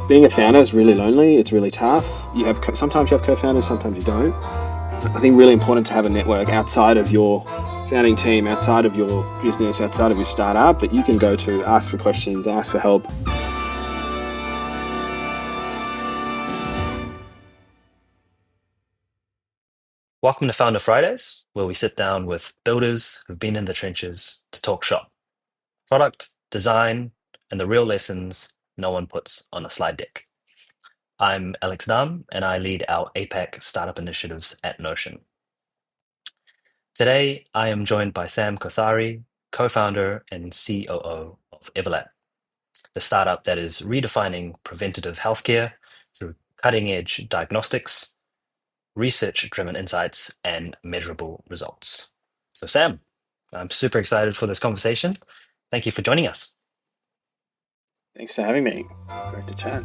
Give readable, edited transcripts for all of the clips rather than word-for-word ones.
being a founder is really lonely. It's really tough. Sometimes you have co-founders, sometimes you don't. I think really important to have a network outside of your founding team, outside of your business, outside of your startup that you can go to, ask for questions, ask for help. Welcome to Founder Fridays, where we sit down with builders who've been in the trenches to talk shop, product, design, and the real lessons no one puts on a slide deck. I'm Alex Dam, and I lead our APAC startup initiatives at Notion. Today, I am joined by Sam Kothari, co-founder and COO of Everlab, the startup that is redefining preventative healthcare through cutting-edge diagnostics, research-driven insights, and measurable results. So, Sam, I'm super excited for this conversation. Thank you for joining us. Thanks for having me. Great to chat.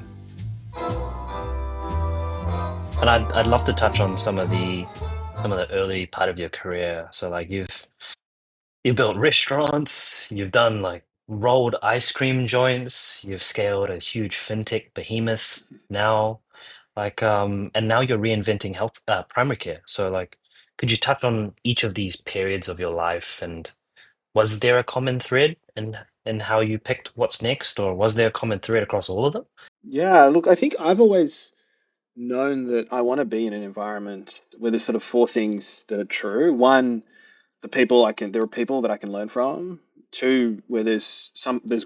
And I'd love to touch on some of the early part of your career. So, like you've built restaurants, you've done like rolled ice cream joints, you've scaled a huge fintech behemoth now, and now you're reinventing health primary care. So, like, could you touch on each of these periods of your life, and was there a common thread in how you picked what's next, or was there a common thread across all of them? Yeah, look, I think I've always known that I want to be in an environment where there's sort of four things that are true. One, there are people that I can learn from. Two, where there's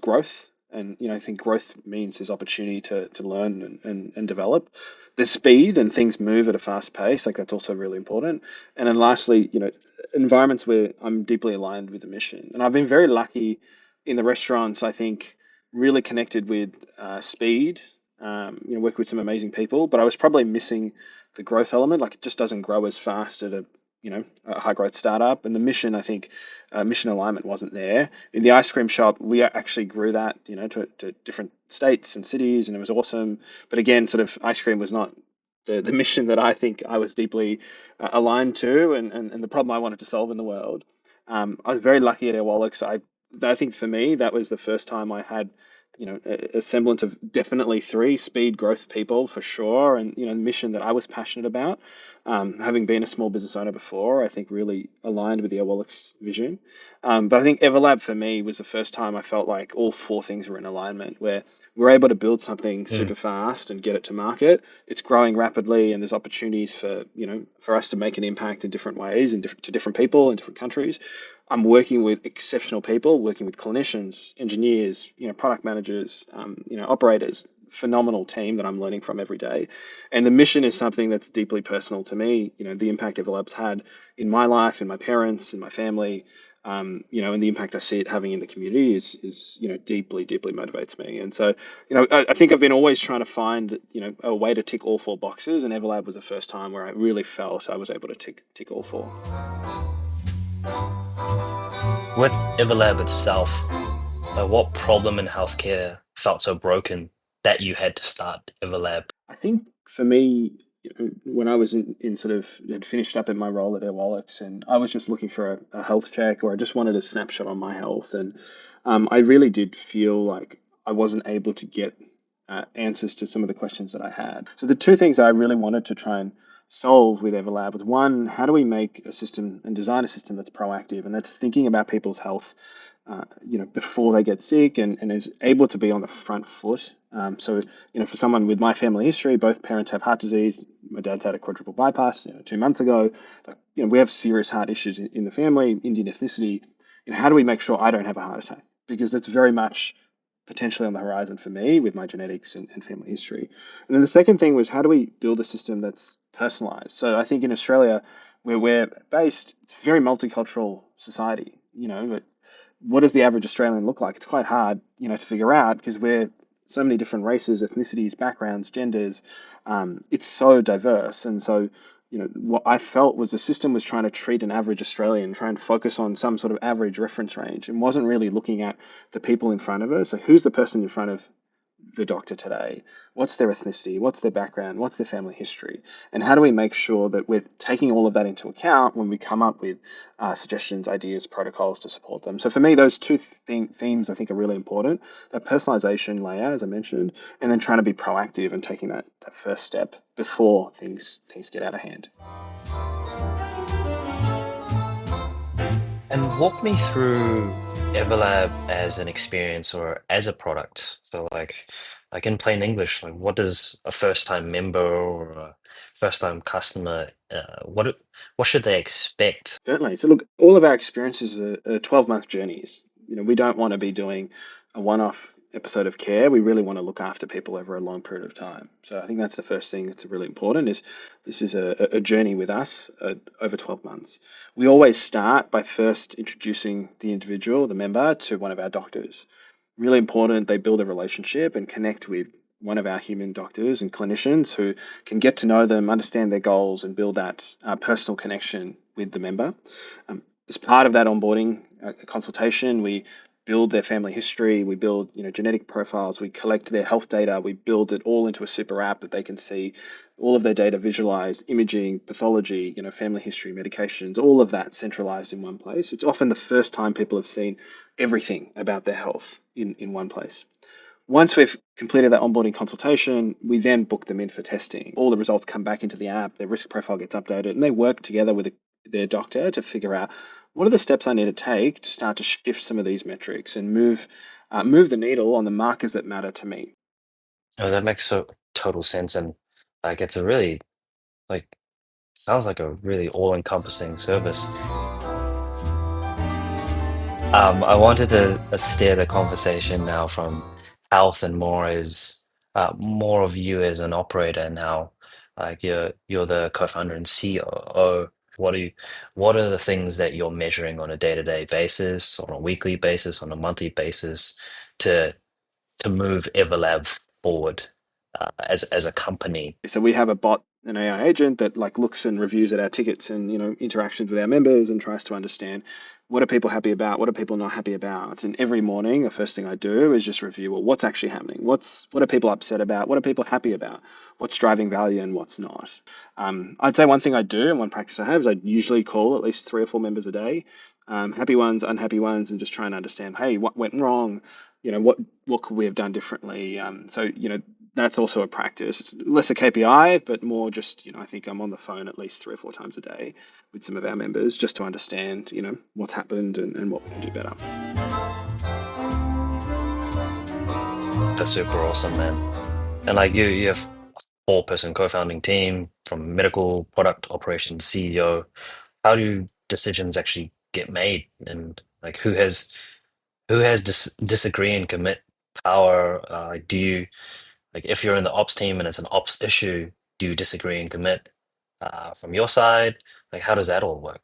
growth, and I think growth means there's opportunity to learn and develop. There's speed, and things move at a fast pace, like that's also really important. And then lastly, environments where I'm deeply aligned with the mission. And I've been very lucky in the restaurants, I think, really connected with speed. Work with some amazing people, but I was probably missing the growth element. Like it just doesn't grow as fast at a high growth startup. And the mission, I think, mission alignment wasn't there. In the ice cream shop, we actually grew that, to different states and cities, and it was awesome. But again, sort of ice cream was not the mission that I think I was deeply aligned to, and the problem I wanted to solve in the world. I was very lucky at Airwallex. I think for me, that was the first time I had a semblance of definitely three speed growth people for sure, and the mission that I was passionate about. Having been a small business owner before, I think really aligned with the Airwallex vision. But I think Everlab for me was the first time I felt like all four things were in alignment, where we're able to build something Mm, super fast and get it to market. It's growing rapidly, and there's opportunities for us to make an impact in different ways and to different people in different countries. I'm working with exceptional people, working with clinicians, engineers, product managers, operators. Phenomenal team that I'm learning from every day, and the mission is something that's deeply personal to me. The impact Everlab's had in my life, in my parents, in my family, and the impact I see it having in the community is deeply, deeply motivates me. And so, I think I've been always trying to find, a way to tick all four boxes, and Everlab was the first time where I really felt I was able to tick all four. with Everlab itself, what problem in healthcare felt so broken that you had to start Everlab? I think for me, when I was in sort of had finished up in my role at Airwallex, and I was just looking for a health check, or I just wanted a snapshot on my health, and I really did feel like I wasn't able to get answers to some of the questions that I had. So the two things I really wanted to try and solve with Everlab was one, how do we make a system and design a system that's proactive and that's thinking about people's health before they get sick, and is able to be on the front foot. So, for someone with my family history, both parents have heart disease. My dad's had a quadruple bypass, 2 months ago. Like, we have serious heart issues in the family, Indian ethnicity. How do we make sure I don't have a heart attack? Because that's very much potentially on the horizon for me with my genetics and family history. And then the second thing was, how do we build a system that's personalized? So I think in Australia, where we're based, it's a very multicultural society, but what does the average Australian look like? It's quite hard, to figure out because we're so many different races, ethnicities, backgrounds, genders. It's so diverse, and so what I felt was the system was trying to treat an average Australian, try and focus on some sort of average reference range, and wasn't really looking at the people in front of us. So who's the person in front of the doctor today? What's their ethnicity? What's their background? What's their family history? And how do we make sure that we're taking all of that into account when we come up with suggestions, ideas, protocols to support them? So for me, those two themes I think are really important. That personalization layer, as I mentioned, and then trying to be proactive and taking that first step before things get out of hand. And walk me through Everlab as an experience or as a product. So like in plain English, like what does a first-time member or a first-time customer, what should they expect? Certainly. So look, all of our experiences are 12-month journeys. We don't want to be doing a one-off episode of care. We really want to look after people over a long period of time. So I think that's the first thing that's really important is this is a journey with us over 12 months. We always start by first introducing the individual, the member, to one of our doctors. Really important, they build a relationship and connect with one of our human doctors and clinicians who can get to know them, understand their goals, and build that personal connection with the member. As part of that onboarding consultation, we build their family history, we build genetic profiles, we collect their health data, we build it all into a super app that they can see all of their data visualized, imaging, pathology, family history, medications, all of that centralized in one place. It's often the first time people have seen everything about their health in one place. Once we've completed that onboarding consultation, we then book them in for testing. All the results come back into the app, their risk profile gets updated, and they work together with their doctor to figure out what are the steps I need to take to start to shift some of these metrics and move the needle on the markers that matter to me. Oh, that makes so total sense. And like it's a really like sounds like a really all-encompassing service. I wanted to steer the conversation now from health and more of you as an operator now. Like you're the co-founder and COO. What are you, what are the things that you're measuring on a day-to-day basis, on a weekly basis, on a monthly basis to move Everlab forward as a company? So we have a bot, an AI agent that looks and reviews at our tickets and interactions with our members and tries to understand what are people happy about, what are people not happy about. And every morning, the first thing I do is just review, well, what's actually happening, what are people upset about, what are people happy about, what's driving value and what's not. I'd say one thing I do and one practice I have is I usually call at least 3 or 4 members a day, happy ones, unhappy ones, and just try and understand, hey, what went wrong, what could we have done differently. So that's also a practice. It's less a KPI, but more just, I think I'm on the phone at least 3 or 4 times a day with some of our members just to understand, what's happened and what we can do better. That's super awesome, man. And like you have a four-person co-founding team from medical product operations CEO. How do decisions actually get made, and like who has disagree and commit power? Do you like if you're in the ops team and it's an ops issue, do you disagree and commit from your side? Like how does that all work?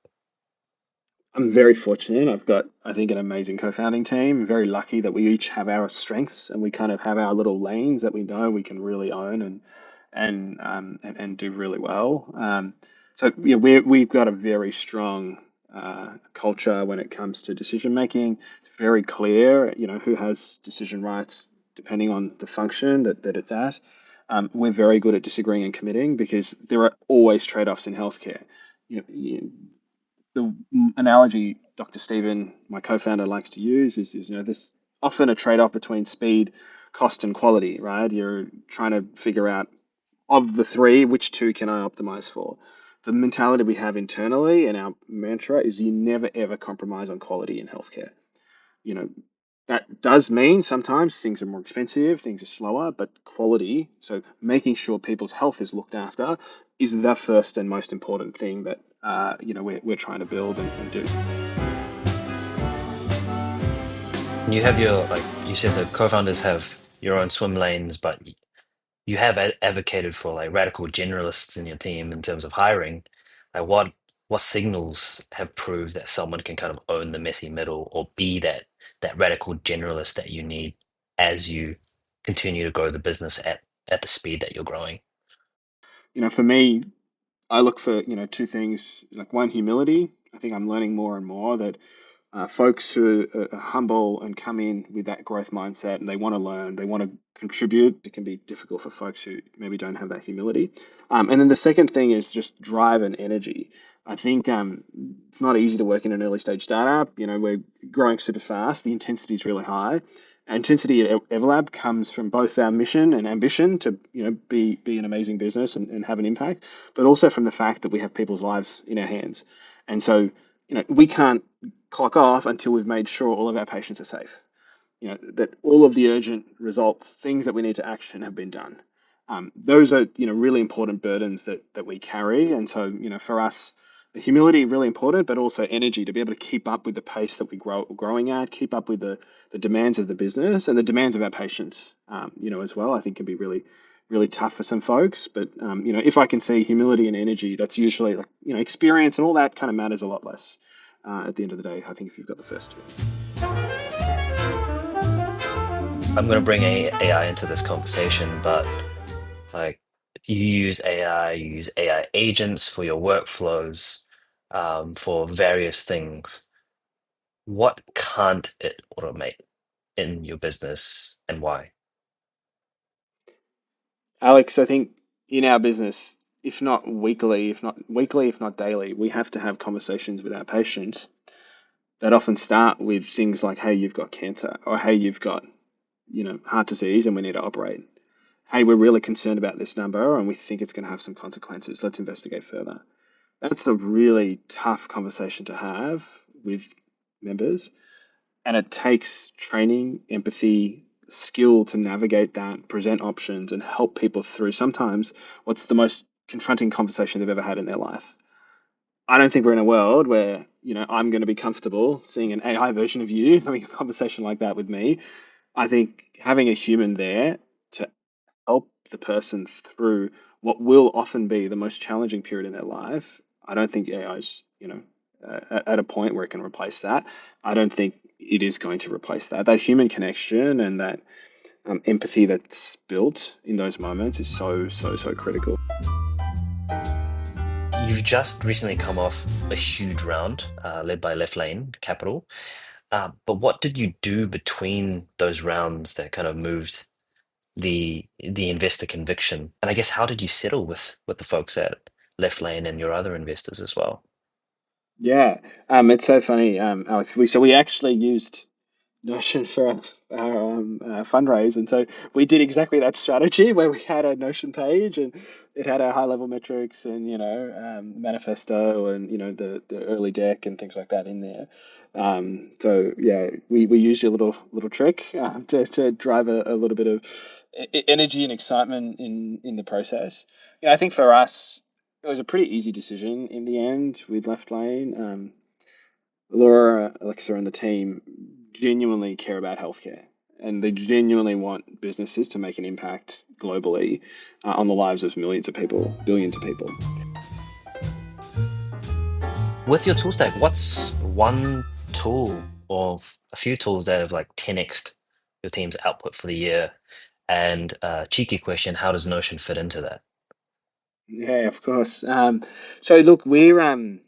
I'm very fortunate. I've got, I think, an amazing co-founding team. Very lucky that we each have our strengths and we kind of have our little lanes that we know we can really own and do really well. So yeah, we've got a very strong culture when it comes to decision making. It's very clear, who has decision rights depending on the function that it's at. We're very good at disagreeing and committing because there are always trade-offs in healthcare. The analogy Dr. Stephen, my co-founder, likes to use is this often a trade-off between speed, cost, and quality, right? You're trying to figure out of the three, which two can I optimize for? The mentality we have internally and our mantra is you never ever compromise on quality in healthcare. You know, that does mean sometimes things are more expensive, things are slower, but quality, so making sure people's health is looked after, is the first and most important thing that we're trying to build and do. You have your like you said the co-founders have your own swim lanes, but you have advocated for like radical generalists in your team in terms of hiring. Like what signals have proved that someone can kind of own the messy middle or be that radical generalist that you need as you continue to grow the business at the speed that you're growing? For me, I look for two things, like one, humility. I think I'm learning more and more that folks who are humble and come in with that growth mindset and they want to learn, they want to contribute. It can be difficult for folks who maybe don't have that humility. And then the second thing is just drive and energy. I think it's not easy to work in an early stage startup. We're growing super fast. The intensity is really high. Intensity at Everlab comes from both our mission and ambition to, be an amazing business and have an impact, but also from the fact that we have people's lives in our hands. And so, we can't clock off until we've made sure all of our patients are safe. That all of the urgent results, things that we need to action, have been done. Those are really important burdens that we carry, and so for us, the humility really important, but also energy to be able to keep up with the pace that growing at, keep up with the demands of the business and the demands of our patients. As well, I think can be really tough for some folks. But if I can see humility and energy, that's usually like experience and all that kind of matters a lot less at the end of the day. I think if you've got the first two. I'm going to bring AI into this conversation, but like you use AI, you use AI agents for your workflows, for various things. What can't it automate in your business and why? Alex, I think in our business, if not daily, we have to have conversations with our patients that often start with things like, "Hey, you've got cancer," or "Hey, you've got, heart disease, and we need to operate." "Hey, we're really concerned about this number, and we think it's going to have some consequences. Let's investigate further." That's a really tough conversation to have with members, and it takes training, empathy, skill to navigate that, present options, and help people through sometimes what's the most confronting conversation they've ever had in their life. I don't think we're in a world where, I'm going to be comfortable seeing an AI version of you having a conversation like that with me. I think having a human there to help the person through what will often be the most challenging period in their life. I don't think AI is, at a point where it can replace that. I don't think it is going to replace that. That human connection and that empathy that's built in those moments is so, so, so critical. You've just recently come off a huge round led by Left Lane Capital. But what did you do between those rounds that kind of moved the investor conviction? And I guess how did you settle with the folks at Left Lane and your other investors as well? Yeah, it's so funny, Alex. We actually used Notion for our fundraise, and so we did exactly that strategy where we had a Notion page and it had our high level metrics and manifesto and the early deck and things like that in there. So yeah, we used your little trick to drive a little bit of energy and excitement in the process. I think for us it was a pretty easy decision in the end with Left Lane. Laura, Alexa, and the team genuinely care about healthcare, and they genuinely want businesses to make an impact globally on the lives of millions of people, billions of people. With your tool stack, what's one tool or a few tools that have like 10x'd your team's output for the year? And cheeky question, how does Notion fit into that? Yeah, of course. So look, we're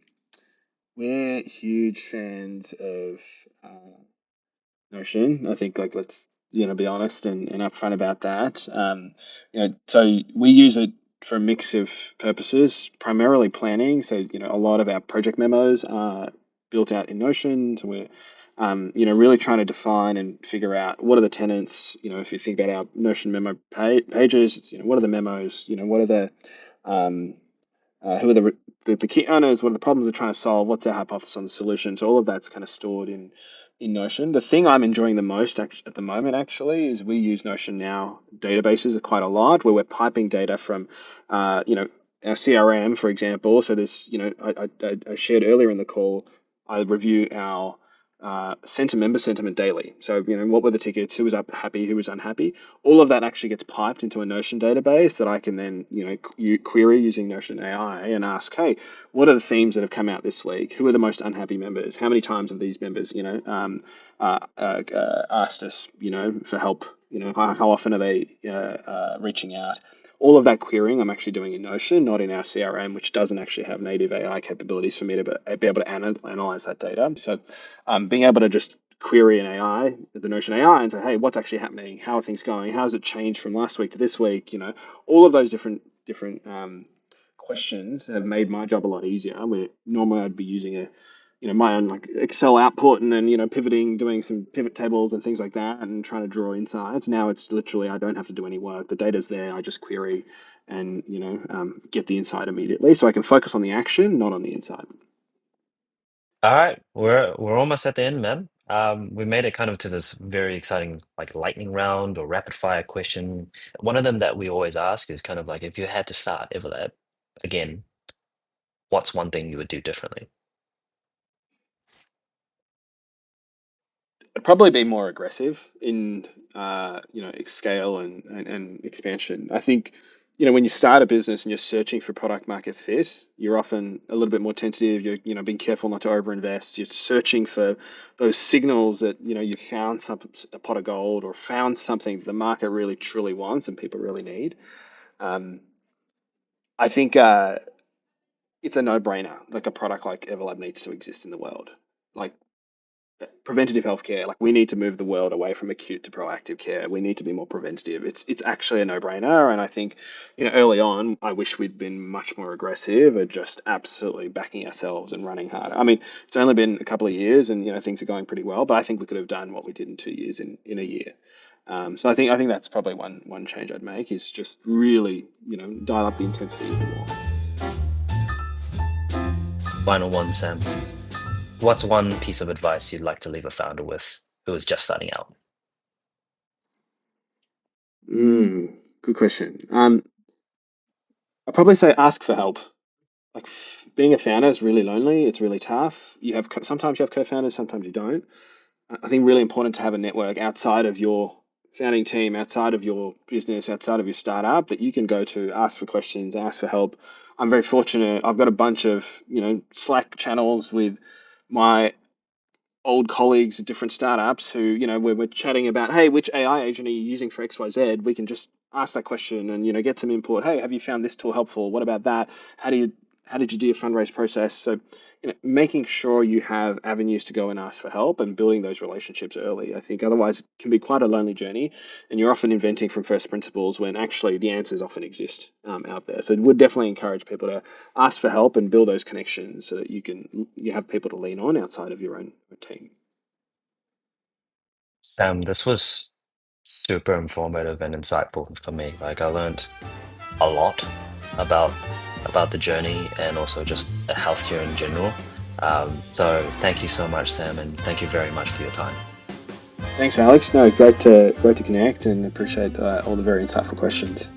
huge fans of Notion. I think like let's be honest and upfront about that. So we use it for a mix of purposes, primarily planning. So a lot of our project memos are built out in Notion. So we're really trying to define and figure out what are the tenets. If you think about our Notion memo pages, it's, what are the memos? What are the um, who are the key owners? What are the problems we're trying to solve? What's our hypothesis on the solution? So all of that's kind of stored in Notion. The thing I'm enjoying the most at the moment actually is we use Notion now databases quite a lot, where we're piping data from, our CRM, for example. So this, I shared earlier in the call, I review our member sentiment daily. So, what were the tickets? Who was happy? Who was unhappy? All of that actually gets piped into a Notion database that I can then, query using Notion AI and ask, hey, what are the themes that have come out this week? Who are the most unhappy members? How many times have these members, asked us, for help? How often are they reaching out? all of that querying I'm actually doing in Notion, not in our CRM, which doesn't actually have native AI capabilities for me to be able to analyze that data. So being able to just query an AI, the Notion AI, and say, hey, what's actually happening? How are things going? How has it changed from last week to this week? All of those different questions have made my job a lot easier. Where normally I'd be using my own like Excel output and then pivoting, doing some pivot tables and things like that, and trying to draw insights. Now it's literally I don't have to do any work. The data's there. I just query and get the insight immediately, so I can focus on the action, not on the insight. All right, we're almost at the end, man. We made it kind of to this very exciting like lightning round or rapid fire question. One of them that we always ask is kind of like if you had to start Everlab again, what's one thing you would do differently? I'd probably be more aggressive in scale and expansion. I think when you start a business and you're searching for product market fit, you're often a little bit more tentative. You're being careful not to overinvest. You're searching for those signals that you found a pot of gold or found something the market really truly wants and people really need. Um, I think it's a no-brainer. Like a product like Everlab needs to exist in the world. Like preventative healthcare, like we need to move the world away from acute to proactive care. We need to be more preventative. It's actually a no-brainer, and I think early on I wish we'd been much more aggressive at just absolutely backing ourselves and running harder. I mean, it's only been a couple of years and things are going pretty well, but I think we could have done what we did in 2 years in a year. So I think that's probably one change I'd make is just really dial up the intensity even more. Final one, Sam. What's one piece of advice you'd like to leave a founder with who is just starting out? Good question. I'd probably say ask for help. Like being a founder is really lonely. It's really tough. Sometimes you have co-founders, sometimes you don't. I think really important to have a network outside of your founding team, outside of your business, outside of your startup that you can go to, ask for questions, ask for help. I'm very fortunate. I've got a bunch of Slack channels with my old colleagues at different startups who, where we're chatting about, hey, which AI agent are you using for XYZ? We can just ask that question and, get some input. Hey, have you found this tool helpful? What about that? How did you do your fundraise process? So, making sure you have avenues to go and ask for help and building those relationships early. I think otherwise it can be quite a lonely journey and you're often inventing from first principles when actually the answers often exist out there. So it would definitely encourage people to ask for help and build those connections so that you have people to lean on outside of your own team. Sam, this was super informative and insightful for me. Like I learned a lot about the journey and also just healthcare in general. So thank you so much, Sam, and thank you very much for your time. Thanks, Alex. No, great to connect and appreciate all the very insightful questions.